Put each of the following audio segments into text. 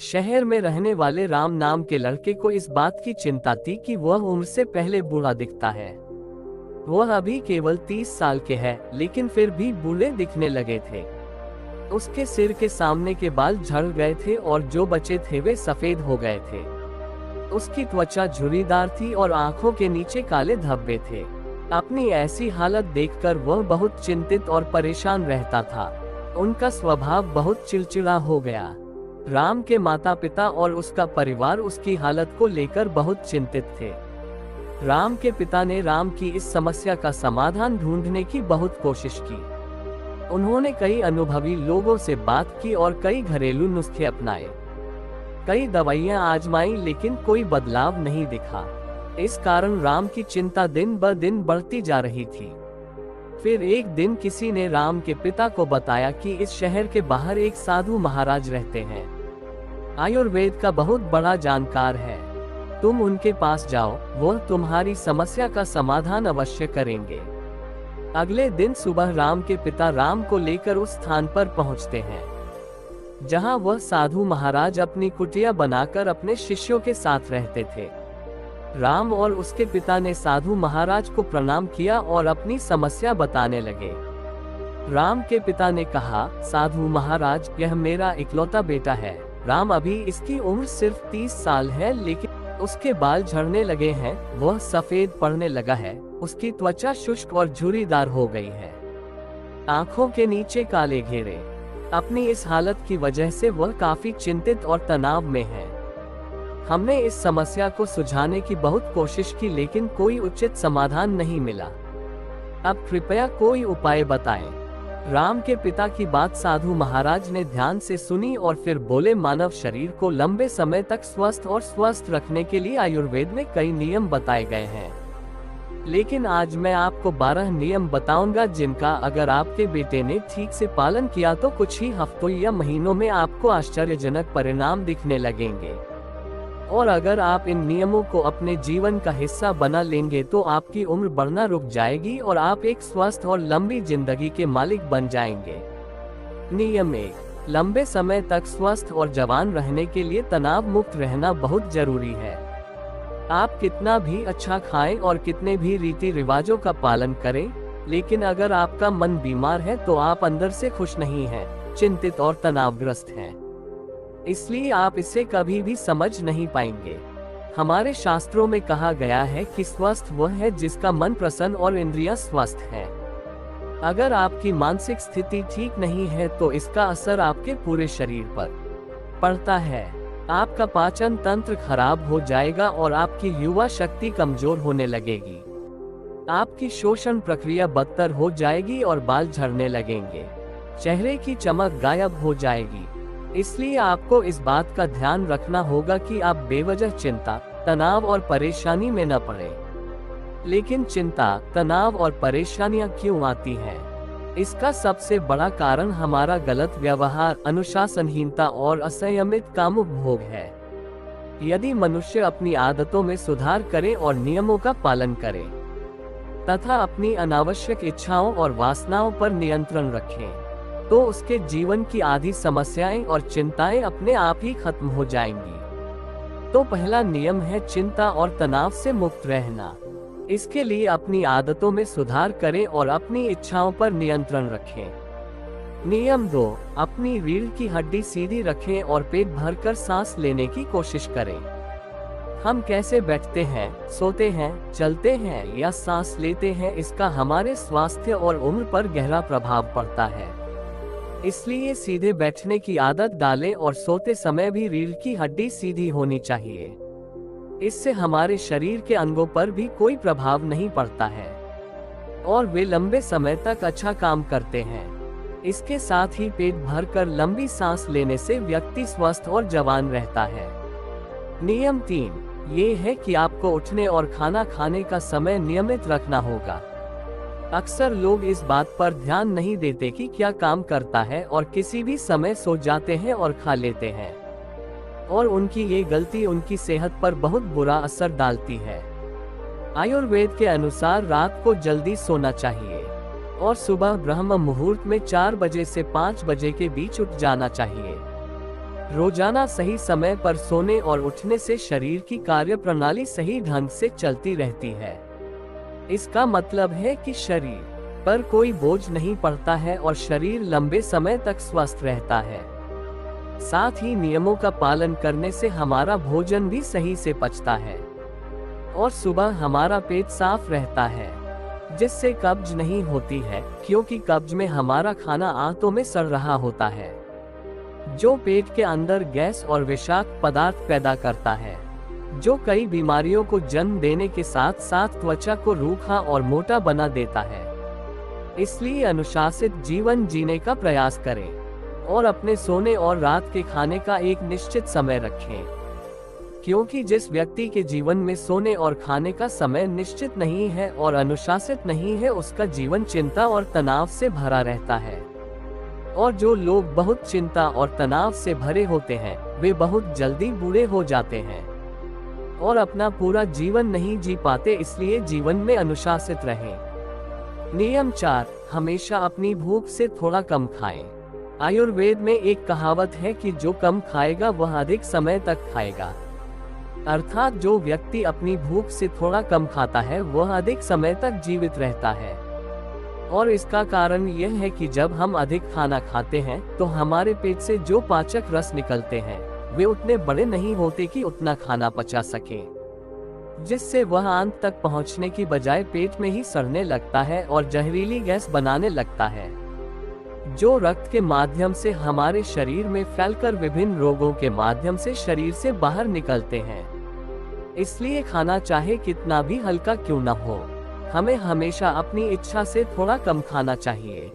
शहर में रहने वाले राम नाम के लड़के को इस बात की चिंता थी कि वह उम्र से पहले बूढ़ा दिखता है। वह अभी केवल 30 साल के है, लेकिन फिर भी बूढ़े दिखने लगे थे। उसके सिर के सामने के बाल झड़ गए थे और जो बचे थे वे सफेद हो गए थे। उसकी त्वचा झुर्रीदार थी और आंखों के नीचे काले धब्बे थे। अपनी ऐसी हालत देखकर वह बहुत चिंतित और परेशान रहता था। उनका स्वभाव बहुत चिड़चिड़ा हो गया। राम के माता पिता और उसका परिवार उसकी हालत को लेकर बहुत चिंतित थे। राम के पिता ने राम की इस समस्या का समाधान ढूंढने की बहुत कोशिश की। उन्होंने कई अनुभवी लोगों से बात की और कई घरेलू नुस्खे अपनाए। कई दवाइयां आजमाई, लेकिन कोई बदलाव नहीं दिखा। इस कारण राम की चिंता दिन ब दिन बढ़ती जा रही थी। फिर एक दिन किसी ने राम के पिता को बताया कि इस शहर के बाहर एक साधु महाराज रहते हैं। आयुर्वेद का बहुत बड़ा जानकार है। तुम उनके पास जाओ, वह तुम्हारी समस्या का समाधान अवश्य करेंगे। अगले दिन सुबह राम के पिता राम को लेकर उस स्थान पर पहुंचते हैं जहां वह साधु महाराज अपनी कुटिया बनाकर अपने शिष्यों के साथ रहते थे। राम और उसके पिता ने साधु महाराज को प्रणाम किया और अपनी समस्या बताने लगे। राम के पिता ने कहा, साधु महाराज, यह मेरा इकलौता बेटा है। राम अभी इसकी उम्र सिर्फ 30 साल है, लेकिन उसके बाल झड़ने लगे हैं, वह सफेद पड़ने लगा है, उसकी त्वचा शुष्क और झुर्रीदार हो गई है, आंखों के नीचे काले घेरे। अपनी इस हालत की वजह से वह काफी चिंतित और तनाव में है। हमने इस समस्या को सुलझाने की बहुत कोशिश की, लेकिन कोई उचित समाधान नहीं मिला। अब कृपया कोई उपाय बताएं। राम के पिता की बात साधु महाराज ने ध्यान से सुनी और फिर बोले, मानव शरीर को लंबे समय तक स्वस्थ रखने के लिए आयुर्वेद में कई नियम बताए गए हैं, लेकिन आज मैं आपको 12 नियम बताऊंगा जिनका अगर आपके बेटे ने ठीक से पालन किया तो कुछ ही हफ्तों या महीनों में आपको आश्चर्यजनक परिणाम दिखने लगेंगे। और अगर आप इन नियमों को अपने जीवन का हिस्सा बना लेंगे तो आपकी उम्र बढ़ना रुक जाएगी और आप एक स्वस्थ और लंबी जिंदगी के मालिक बन जाएंगे। नियम 1, लंबे समय तक स्वस्थ और जवान रहने के लिए तनाव मुक्त रहना बहुत जरूरी है। आप कितना भी अच्छा खाएं और कितने भी रीति रिवाजों का पालन करें, लेकिन अगर आपका मन बीमार है तो आप अंदर से खुश नहीं हैं, चिंतित और तनावग्रस्त हैं। इसलिए आप इसे कभी भी समझ नहीं पाएंगे। हमारे शास्त्रों में कहा गया है कि स्वस्थ वह है जिसका मन प्रसन्न और इंद्रियां स्वस्थ हैं। अगर आपकी मानसिक स्थिति ठीक नहीं है तो इसका असर आपके पूरे शरीर पर पड़ता है। आपका पाचन तंत्र खराब हो जाएगा और आपकी युवा शक्ति कमजोर होने लगेगी। आपकी शोषण प्रक्रिया बदतर हो जाएगी और बाल झड़ने लगेंगे। चेहरे की चमक गायब हो जाएगी। इसलिए आपको इस बात का ध्यान रखना होगा कि आप बेवजह चिंता, तनाव और परेशानी में न पड़े। लेकिन चिंता, तनाव और परेशानियां क्यों आती हैं? इसका सबसे बड़ा कारण हमारा गलत व्यवहार, अनुशासनहीनता और असंयमित कामोपभोग है। यदि मनुष्य अपनी आदतों में सुधार करे और नियमों का पालन करे तथा अपनी अनावश्यक इच्छाओं और वासनाओं पर नियंत्रण रखे, तो उसके जीवन की आधी समस्याएं और चिंताएं अपने आप ही खत्म हो जाएंगी। तो पहला नियम है चिंता और तनाव से मुक्त रहना। इसके लिए अपनी आदतों में सुधार करें और अपनी इच्छाओं पर नियंत्रण रखें। नियम 2, अपनी रीढ़ की हड्डी सीधी रखें और पेट भरकर सांस लेने की कोशिश करें। हम कैसे बैठते हैं, सोते हैं, चलते हैं या सांस लेते हैं, इसका हमारे स्वास्थ्य और उम्र पर गहरा प्रभाव पड़ता है। इसलिए सीधे बैठने की आदत डालें और सोते समय भी रीढ़ की हड्डी सीधी होनी चाहिए। इससे हमारे शरीर के अंगों पर भी कोई प्रभाव नहीं पड़ता है और वे लंबे समय तक अच्छा काम करते हैं। इसके साथ ही पेट भरकर लंबी सांस लेने से व्यक्ति स्वस्थ और जवान रहता है। नियम 3, ये है कि आपको उठने और खाना खाने का समय नियमित रखना होगा। अक्सर लोग इस बात पर ध्यान नहीं देते कि क्या काम करता है और किसी भी समय सो जाते हैं और खा लेते हैं, और उनकी ये गलती उनकी सेहत पर बहुत बुरा असर डालती है। आयुर्वेद के अनुसार रात को जल्दी सोना चाहिए और सुबह ब्रह्म मुहूर्त में 4 बजे से 5 बजे के बीच उठ जाना चाहिए। रोजाना सही समय पर सोने और उठने से शरीर की कार्यप्रणाली सही ढंग से चलती रहती है। इसका मतलब है कि शरीर पर कोई बोझ नहीं पड़ता है और शरीर लंबे समय तक स्वस्थ रहता है। साथ ही नियमों का पालन करने से हमारा भोजन भी सही से पचता है और सुबह हमारा पेट साफ रहता है, जिससे कब्ज नहीं होती है, क्योंकि कब्ज में हमारा खाना आंतों में सड़ रहा होता है, जो पेट के अंदर गैस और विषाक्त पदार्थ पैदा करता है, जो कई बीमारियों को जन्म देने के साथ साथ त्वचा को रूखा और मोटा बना देता है। इसलिए अनुशासित जीवन जीने का प्रयास करें और अपने सोने और रात के खाने का एक निश्चित समय रखें, क्योंकि जिस व्यक्ति के जीवन में सोने और खाने का समय निश्चित नहीं है और अनुशासित नहीं है, उसका जीवन चिंता और तनाव से भरा रहता है। और जो लोग बहुत चिंता और तनाव से भरे होते हैं, वे बहुत जल्दी बूढ़े हो जाते हैं और अपना पूरा जीवन नहीं जी पाते। इसलिए जीवन में अनुशासित रहें। नियम 4, हमेशा अपनी भूख से थोड़ा कम खाएं। आयुर्वेद में एक कहावत है कि जो कम खाएगा वह अधिक समय तक खाएगा। अर्थात जो व्यक्ति अपनी भूख से थोड़ा कम खाता है वह अधिक समय तक जीवित रहता है। और इसका कारण यह है कि जब हम अधिक खाना खाते हैं तो हमारे पेट से जो पाचक रस निकलते हैं वे उतने बड़े नहीं होते कि उतना खाना पचा सके, जिससे वह अंत तक पहुंचने की बजाय पेट में ही सड़ने लगता है और जहरीली गैस बनाने लगता है, जो रक्त के माध्यम से हमारे शरीर में फैलकर विभिन्न रोगों के माध्यम से शरीर से बाहर निकलते हैं। इसलिए खाना चाहे कितना भी हल्का क्यों न हो, हमें हमेशा अपनी इच्छा से थोड़ा कम खाना चाहिए।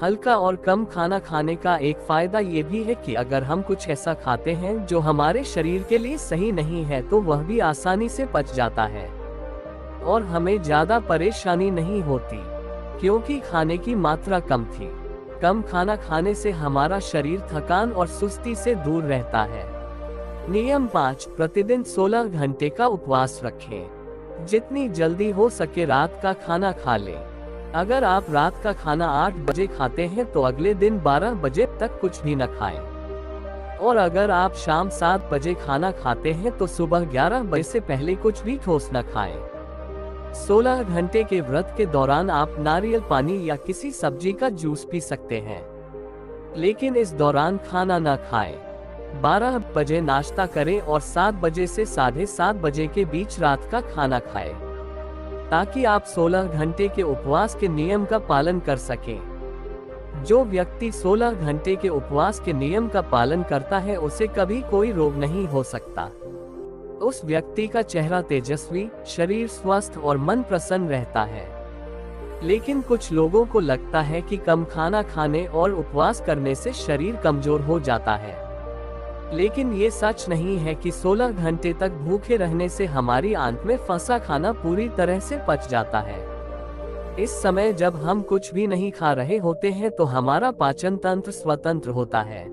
हल्का और कम खाना खाने का एक फायदा ये भी है कि अगर हम कुछ ऐसा खाते हैं जो हमारे शरीर के लिए सही नहीं है तो वह भी आसानी से पच जाता है और हमें ज्यादा परेशानी नहीं होती, क्योंकि खाने की मात्रा कम थी। कम खाना खाने से हमारा शरीर थकान और सुस्ती से दूर रहता है। नियम 5, प्रतिदिन 16 घंटे का उपवास रखें। जितनी जल्दी हो सके रात का खाना खा लें। अगर आप रात का खाना 8 बजे खाते हैं तो अगले दिन 12 बजे तक कुछ भी न खाएं। और अगर आप शाम 7 बजे खाना खाते हैं तो सुबह 11 बजे से पहले कुछ भी ठोस न खाएं। 16 घंटे के व्रत के दौरान आप नारियल पानी या किसी सब्जी का जूस पी सकते हैं, लेकिन इस दौरान खाना न खाएं। 12 बजे नाश्ता करें और 7 बजे से 7:30 बजे के बीच रात का खाना खाएं, ताकि आप 16 घंटे के उपवास के नियम का पालन कर सकें। जो व्यक्ति 16 घंटे के उपवास के नियम का पालन करता है उसे कभी कोई रोग नहीं हो सकता। उस व्यक्ति का चेहरा तेजस्वी, शरीर स्वस्थ और मन प्रसन्न रहता है। लेकिन कुछ लोगों को लगता है कि कम खाना खाने और उपवास करने से शरीर कमजोर हो जाता है, लेकिन ये सच नहीं है कि 16 घंटे तक भूखे रहने से हमारी आंत में फंसा खाना पूरी तरह से पच जाता है। इस समय जब हम कुछ भी नहीं खा रहे होते हैं तो हमारा पाचन तंत्र स्वतंत्र होता है।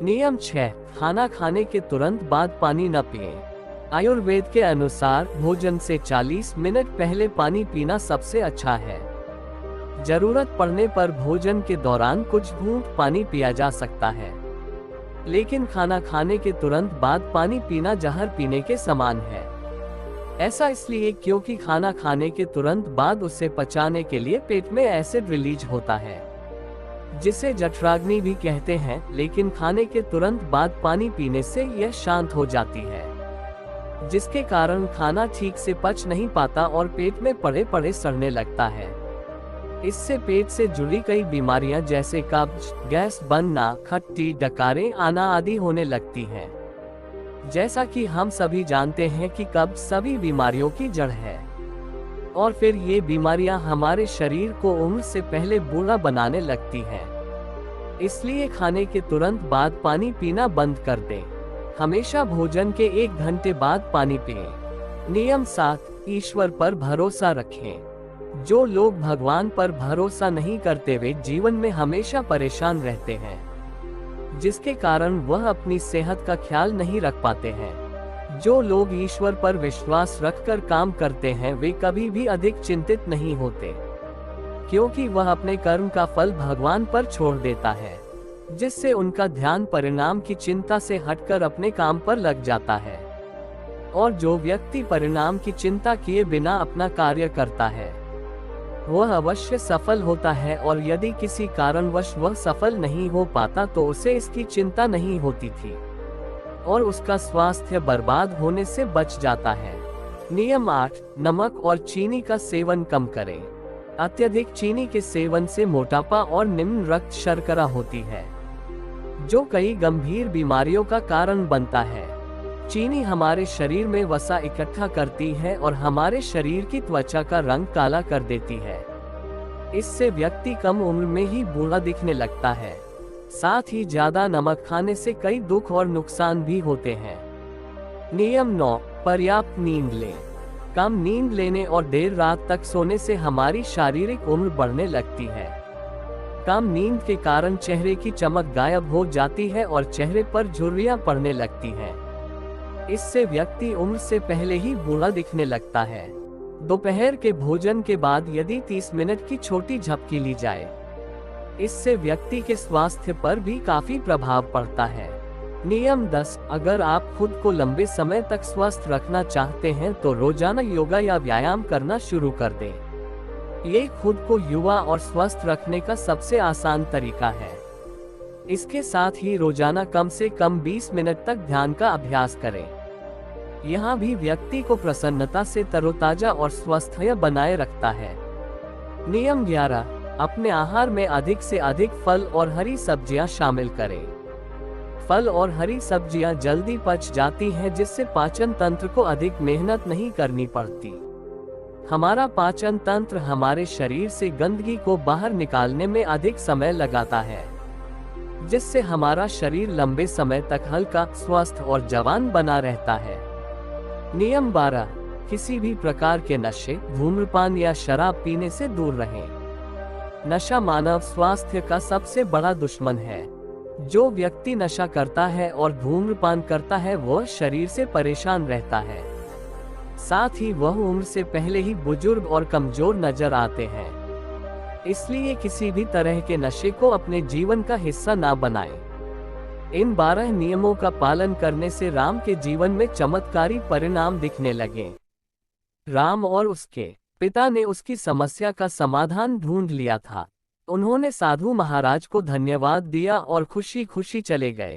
नियम 6, खाना खाने के तुरंत बाद पानी न पिएं। आयुर्वेद के अनुसार भोजन से 40 मिनट पहले पानी पीना सबसे अच्छा है। जरूरत पड़ने पर भोजन के दौरान कुछ घूंट पानी पिया जा सकता है, लेकिन खाना खाने के तुरंत बाद पानी पीना जहर पीने के समान है। ऐसा इसलिए क्योंकि खाना खाने के तुरंत बाद उसे पचाने के लिए पेट में एसिड रिलीज होता है, जिसे जठराग्नि भी कहते हैं, लेकिन खाने के तुरंत बाद पानी पीने से यह शांत हो जाती है, जिसके कारण खाना ठीक से पच नहीं पाता और पेट में पड़े पड़े सड़ने लगता है। इससे पेट से जुड़ी कई बीमारियां जैसे कब्ज, गैस बनना, खट्टी डकारें आना आदि होने लगती हैं। जैसा कि हम सभी जानते हैं कि कब्ज सभी बीमारियों की जड़ है और फिर ये बीमारियां हमारे शरीर को उम्र से पहले बूढ़ा बनाने लगती हैं। इसलिए खाने के तुरंत बाद पानी पीना बंद कर दें। हमेशा भोजन के 1 घंटे बाद पानी पिएं। नियम 7, ईश्वर पर भरोसा रखें। जो लोग भगवान पर भरोसा नहीं करते वे जीवन में हमेशा परेशान रहते हैं, जिसके कारण वह अपनी सेहत का ख्याल नहीं रख पाते हैं। जो लोग ईश्वर पर विश्वास रखकर काम करते हैं वे कभी भी अधिक चिंतित नहीं होते, क्योंकि वह अपने कर्म का फल भगवान पर छोड़ देता है। जिससे उनका ध्यान परिणाम की चिंता से हटकर अपने काम पर लग जाता है। और जो व्यक्ति परिणाम की चिंता किए बिना अपना कार्य करता है वह अवश्य सफल होता है, और यदि किसी कारणवश वह सफल नहीं हो पाता तो उसे इसकी चिंता नहीं होती थी और उसका स्वास्थ्य बर्बाद होने से बच जाता है। नियम 8, नमक और चीनी का सेवन कम करें। अत्यधिक चीनी के सेवन से मोटापा और निम्न रक्त शर्करा होती है, जो कई गंभीर बीमारियों का कारण बनता है। चीनी हमारे शरीर में वसा इकट्ठा करती है और हमारे शरीर की त्वचा का रंग काला कर देती है। इससे व्यक्ति कम उम्र में ही बूढ़ा दिखने लगता है। साथ ही ज्यादा नमक खाने से कई दुख और नुकसान भी होते हैं। नियम 9, पर्याप्त नींद लें। कम नींद लेने और देर रात तक सोने से हमारी शारीरिक उम्र बढ़ने लगती है। कम नींद के कारण चेहरे की चमक गायब हो जाती है और चेहरे पर झुर्रियां पड़ने लगती हैं। इससे व्यक्ति उम्र से पहले ही बूढ़ा दिखने लगता है। दोपहर के भोजन के बाद यदि 30 मिनट की छोटी झपकी ली जाए, इससे व्यक्ति के स्वास्थ्य पर भी काफी प्रभाव पड़ता है। नियम 10, अगर आप खुद को लंबे समय तक स्वस्थ रखना चाहते हैं तो रोजाना योगा या व्यायाम करना शुरू कर दें। ये खुद को युवा और स्वस्थ रखने का सबसे आसान तरीका है। इसके साथ ही रोजाना कम से कम 20 मिनट तक ध्यान का अभ्यास करें। यहाँ भी व्यक्ति को प्रसन्नता से तरोताजा और स्वस्थ बनाए रखता है। नियम 11, अपने आहार में अधिक से अधिक फल और हरी सब्जियां शामिल करें। फल और हरी सब्जियां जल्दी पच जाती हैं, जिससे पाचन तंत्र को अधिक मेहनत नहीं करनी पड़ती। हमारा पाचन तंत्र हमारे शरीर से गंदगी को बाहर निकालने में अधिक समय लगाता है, जिससे हमारा शरीर लंबे समय तक हल्का, स्वस्थ और जवान बना रहता है। नियम 12, किसी भी प्रकार के नशे, धूम्रपान या शराब पीने से दूर रहें। नशा मानव स्वास्थ्य का सबसे बड़ा दुश्मन है। जो व्यक्ति नशा करता है और धूम्रपान करता है वह शरीर से परेशान रहता है। साथ ही वह उम्र से पहले ही बुजुर्ग और कमजोर नजर आते हैं। इसलिए किसी भी तरह के नशे को अपने जीवन का हिस्सा ना बनाएं। इन 12 नियमों का पालन करने से राम के जीवन में चमत्कारी परिणाम दिखने लगे। राम और उसके पिता ने उसकी समस्या का समाधान ढूंढ लिया था। उन्होंने साधु महाराज को धन्यवाद दिया और खुशी खुशी चले गए।